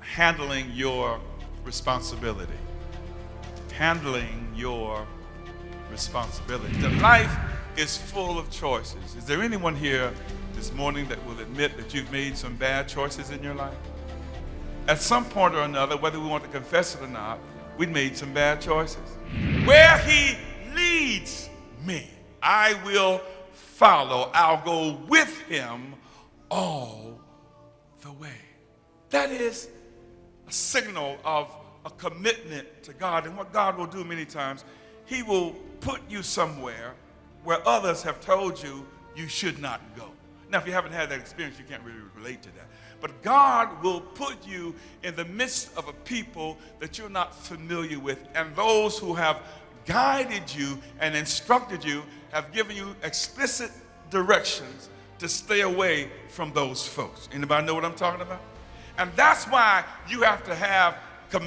handling your responsibility. Handling your responsibility. The life is full of choices. Is there anyone here this morning that will admit that you've made some bad choices in your life? At some point or another, whether we want to confess it or not, we made some bad choices. Where he leads me, I will follow. I'll go with him all the way. That is a signal of a commitment to God. And what God will do many times, he will put you somewhere where others have told you you should not go. Now, if you haven't had that experience, you can't really relate to that. But God will put you in the midst of a people that you're not familiar with, and those who have guided you and instructed you have given you explicit directions to stay away from those folks. Anybody know what I'm talking about? And that's why you have to have,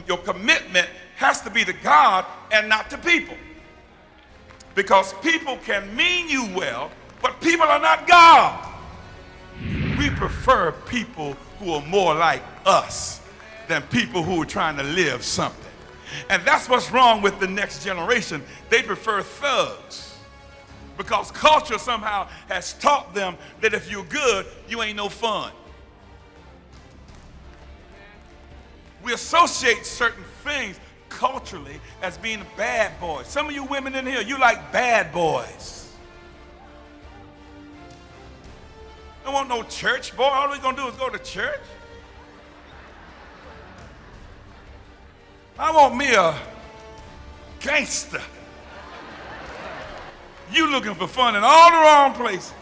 your commitment has to be to God and not to people. Because people can mean you well, but people are not God. We prefer people who are more like us than people who are trying to live something. And that's what's wrong with the next generation. They prefer thugs because culture somehow has taught them that if you're good, you ain't no fun. We associate certain things culturally as being bad boys. Some of you women in here, you like bad boys. Don't want no church boy. All we're going to do is go to church. I want me a gangster. You looking for fun in all the wrong places.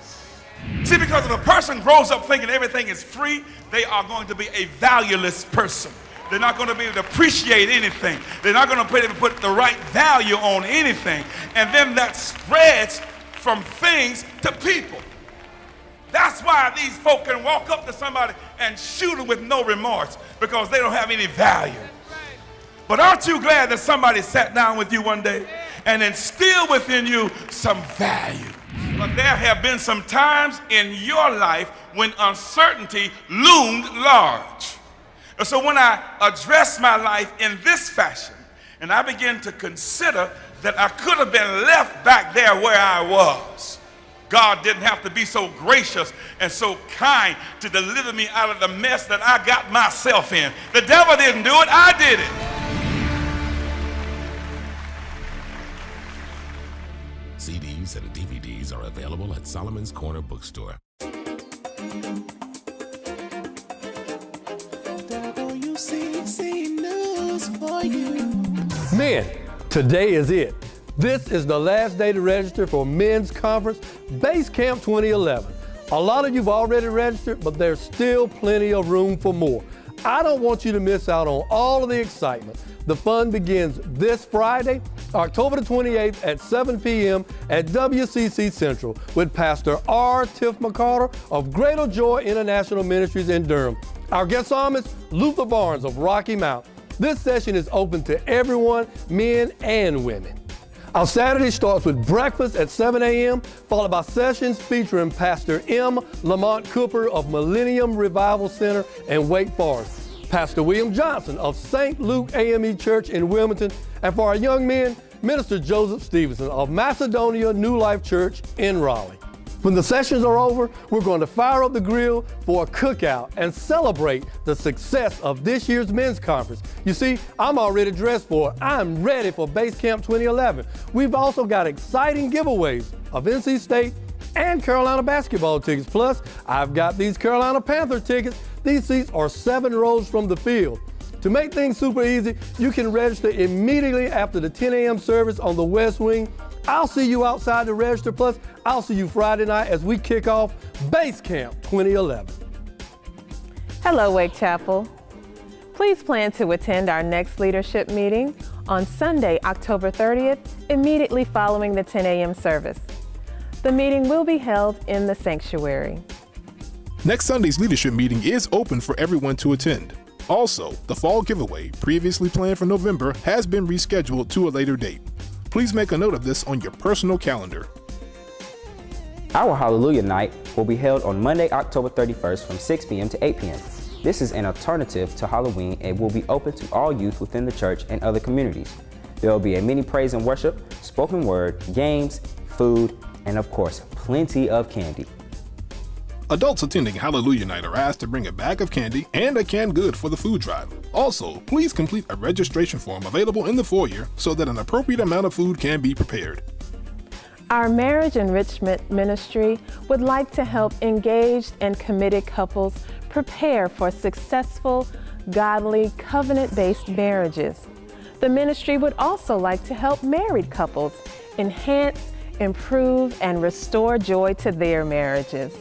See, because if a person grows up thinking everything is free, they are going to be a valueless person. They're not going to be able to appreciate anything. They're not going to be able to put the right value on anything. And then that spreads from things to people. That's why these folk can walk up to somebody and shoot them with no remorse, because they don't have any value. But aren't you glad that somebody sat down with you one day and instilled within you some value? But there have been some times in your life when uncertainty loomed large. And so when I address my life in this fashion, and I begin to consider that I could have been left back there where I was, God didn't have to be so gracious and so kind to deliver me out of the mess that I got myself in. The devil didn't do it, I did it. CDs and DVDs are available at Solomon's Corner Bookstore. WCC News for you. Men, today is it. This is the last day to register for Men's Conference Base Camp 2011. A lot of you've already registered, but there's still plenty of room for more. I don't want you to miss out on all of the excitement. The fun begins this Friday, October the 28th at 7 p.m. at WCC Central with Pastor R. Tiff McCarter of Greater Joy International Ministries in Durham. Our guest psalmist, Luther Barnes of Rocky Mount. This session is open to everyone, men and women. Our Saturday starts with breakfast at 7 a.m., followed by sessions featuring Pastor M. Lamont Cooper of Millennium Revival Center in Wake Forest, Pastor William Johnson of St. Luke AME Church in Wilmington, and for our young men, Minister Joseph Stevenson of Macedonia New Life Church in Raleigh. When the sessions are over, we're going to fire up the grill for a cookout and celebrate the success of this year's men's conference. You see, I'm already dressed for it. I'm ready for Base Camp 2011. We've also got exciting giveaways of NC State and Carolina basketball tickets. Plus, I've got these Carolina Panther tickets. These seats are 7 rows from the field. To make things super easy, you can register immediately after the 10 a.m. service on the West Wing. I'll see you outside to register. Plus, I'll see you Friday night as we kick off Base Camp 2011. Hello, Wake Chapel. Please plan to attend our next leadership meeting on Sunday, October 30th, immediately following the 10 a.m. service. The meeting will be held in the sanctuary. Next Sunday's leadership meeting is open for everyone to attend. Also, the fall giveaway, previously planned for November, has been rescheduled to a later date. Please make a note of this on your personal calendar. Our Hallelujah Night will be held on Monday, October 31st from 6 p.m. to 8 p.m. This is an alternative to Halloween and will be open to all youth within the church and other communities. There will be a mini praise and worship, spoken word, games, food, and of course, plenty of candy. Adults attending Hallelujah Night are asked to bring a bag of candy and a canned good for the food drive. Also, please complete a registration form available in the foyer so that an appropriate amount of food can be prepared. Our Marriage Enrichment Ministry would like to help engaged and committed couples prepare for successful, godly, covenant-based marriages. The ministry would also like to help married couples enhance, improve, and restore joy to their marriages.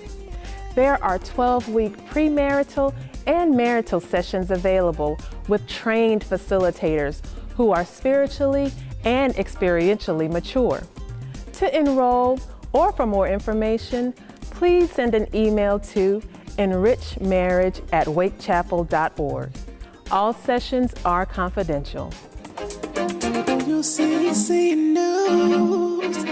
There are 12-week premarital and marital sessions available with trained facilitators who are spiritually and experientially mature. To enroll or for more information, please send an email to enrichmarriage@wakechapel.org. All sessions are confidential. You see news.